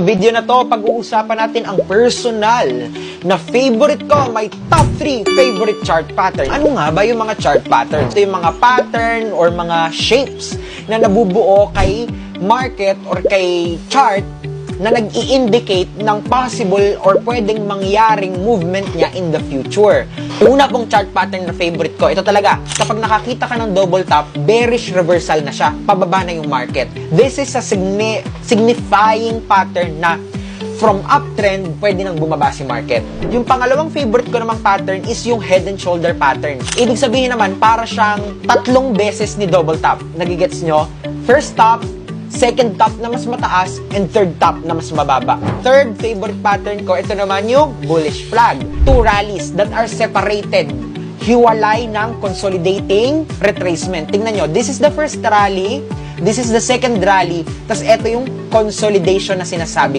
Video na to, pag-uusapan natin ang personal na favorite ko, my top 3 favorite chart pattern. Ano nga ba yung mga chart pattern? Ito yung mga pattern or mga shapes na nabubuo kay market or kay chart na nag-i-indicate ng possible or pwedeng mangyaring movement niya in the future. Yung una pong chart pattern na favorite ko, ito talaga, kapag nakakita ka ng double top, bearish reversal na siya, pababa na yung market. This is a signifying pattern na from uptrend, pwede nang bumaba si market. Yung pangalawang favorite ko namang pattern is yung head and shoulder pattern. Ibig sabihin naman, para siyang 3 beses ni double top. Nagigets nyo? First top, second top na mas mataas, and third top na mas mababa. Third favorite pattern ko, ito naman yung bullish flag. 2 rallies that are separated. Hiwalay ng consolidating retracement. Tingnan nyo, this is the first rally, this is the second rally, tas ito yung consolidation na sinasabi.